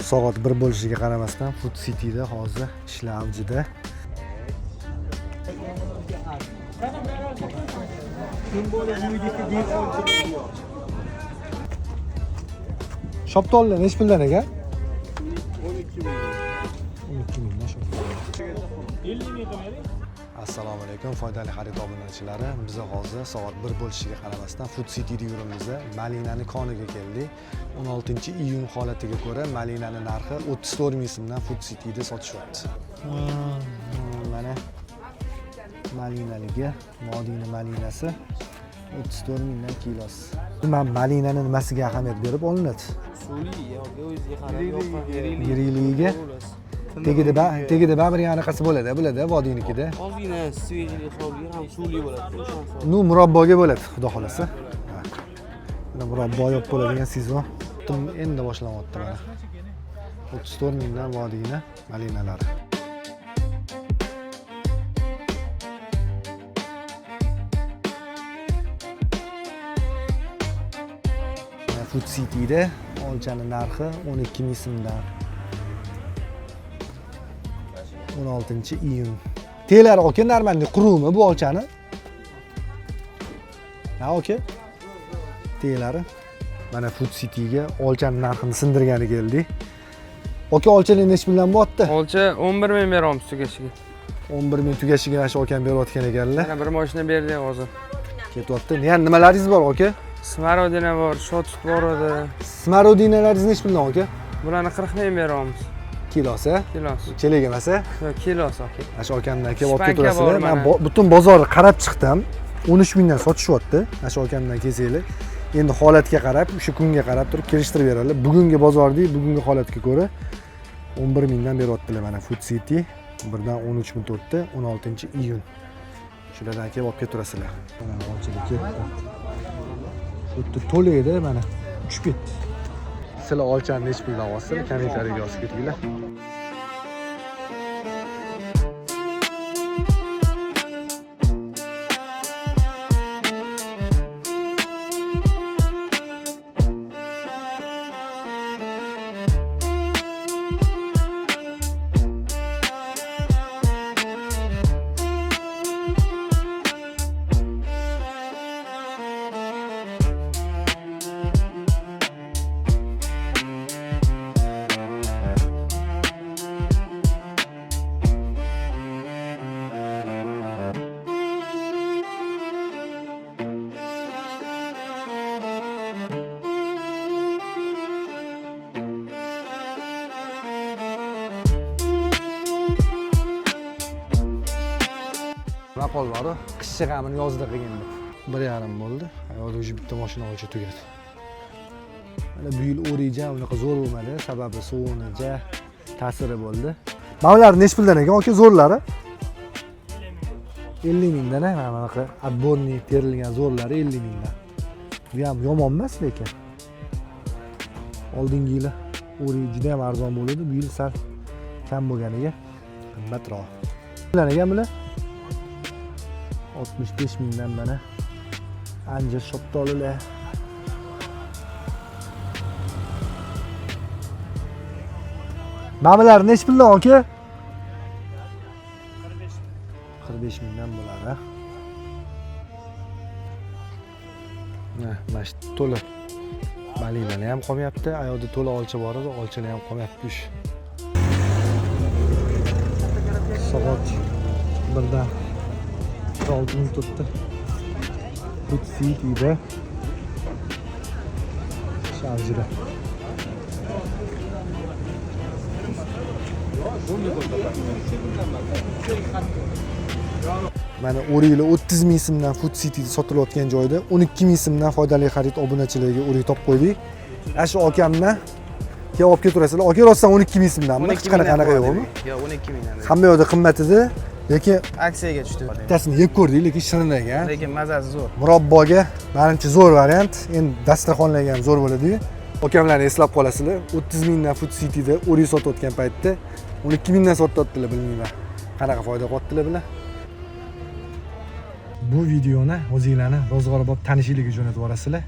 soat 1 bo'lishiga qaramasdan Food City'da hozir ishlar avjida. Shoptollar nech puldan ekan? 12 ming. 12 mingdan shoptollar. Assalomu alaykum foydali xarid obunachilari. Biz hozir soat 1 bo'lishiga qaramasdan Food City'da yuribmiz. Malinani koniga keldik. 16-iyun holatiga ko'ra malinani narxi 34 ming so'mdan Food City'da sotishyapti. Mana malinaligi, Modina malinasi 34 mingdan kilosi. Men malinani nimasiga ahamiyat berib olinadi? Usuliy yoki o'ziga qarab Yiriligiga. Tegida bir anaqasi bo'ladi, biladi, vodiynikida. Ozgina svejilik hisobiga ham suvli bo'ladi. Nu murabboga bo'ladi, xudo xolasa. Mana murabbo yop bo'ladigan sizon. Endi boshlanyapti mana. 34 mingdan vodiyni malinalari. Food City'da olchani narxi 12 ming so'mdan. 16-iyun. Telar oka normalni qurumi bu olchani? Ha oka. Telari. Mana Food City'ga olchani narxini sindirgani keldik. Oka olchalar nech puldan bo'lyapti? Olcha 11 ming beramiz tugashiga. 11 ming tugashiga shu okam berayotgan ekanlar. Mana bir mashina berdik hozir. Ketyapti. Yana nimalaringiz bor oka? Smarodina bor, shot bor edi. Smarodinalaringiz nech puldan oka? Bularni 40 ming beramiz. Kilosi? Kilosi. Chelak emas a? Yo'q, kilosi aka. Shu okamdan kelib olib Spanka keturasizlar. bor Men mana. butun bozorni qarab chiqdim. 13 mingdan sotishyapti. Shu okamdan kelsanglar. Endi holatga qarab, o'sha kunga qarab turib kelishtirib beradilar. Bugungi bozordagi bugungi holatga ko'ra 11 mingdan beryaptilar mana Food City. Birdan 13 ming o'tdi, 16-iyun. Shulardan kelib olib keturasizlar. Mana olchada ketdi. Xuddi to'laydi mana tushib ketdi. Sizlar olchani nech puldan olasizlar? Kommentariyaga yozib ketinglar. Rapol bor-ku, qishchi g'amini yozda qilganda. 1,5 bo'ldi. Hozir o'sha bitta mashina olcha tugadi. Mana bu yil o'rija unaqa zo'r bo'lmadi, sababi suvning ta'siri bo'ldi. Mavlar nech puldan ekan aka zo'rlari? 50 mingdan, mana bunaqa отборный terilgan zo'rlari 50 mingdan. Bu ham yomon emas lekin. Oldingi yili o'rija juda ham arzon bo'ldi, bu yil sal kam bo'lganiga qimmatroq. Puldan ekan bular? 65 mingdan mana anjir shoptolilar. Mamalar nech puldan aka? 45 mingdan bo'ladi. Mana shu to'la malinalar ham qolmayapti. Ayoqda to'la olcha bor edi, olchalar ham qolmayapti. Soat 1dan 6 minut o'tdi. Food City'da sharjida. Mana o'riklar 30 ming so'mdan Food City'da sotilayotgan joyda 12 ming so'mdan foydali xarid obunachilariga o'rik topib qo'ydik. Shu okamdan kelib olib keturasizlar. Aka rostdan 12 ming so'mdanmi? Hech qanaqa yo'qmi? Yo'q, 12 mingdan. Hamma yoqda qimmat edi. Lekin aksiyaga tushdi. Bittasini yeb ko'rdik, lekin shirin ekan. Lekin mazasi zo'r. Murabboga menimcha zo'r variant. Endi dasturxonlarga ham zo'r bo'ladi. Okamlarni eslab qolasizlar. 30 mingdan Food City'da o'rik sotayotgan paytda 12 mingdan sotyaptilar, bilmayman. Qanaqa foyda qilyaptilar bular? Bu videoni o'zingizlarni Ro'zg'orbod tanishinglarga jo'natib yuborasizlar.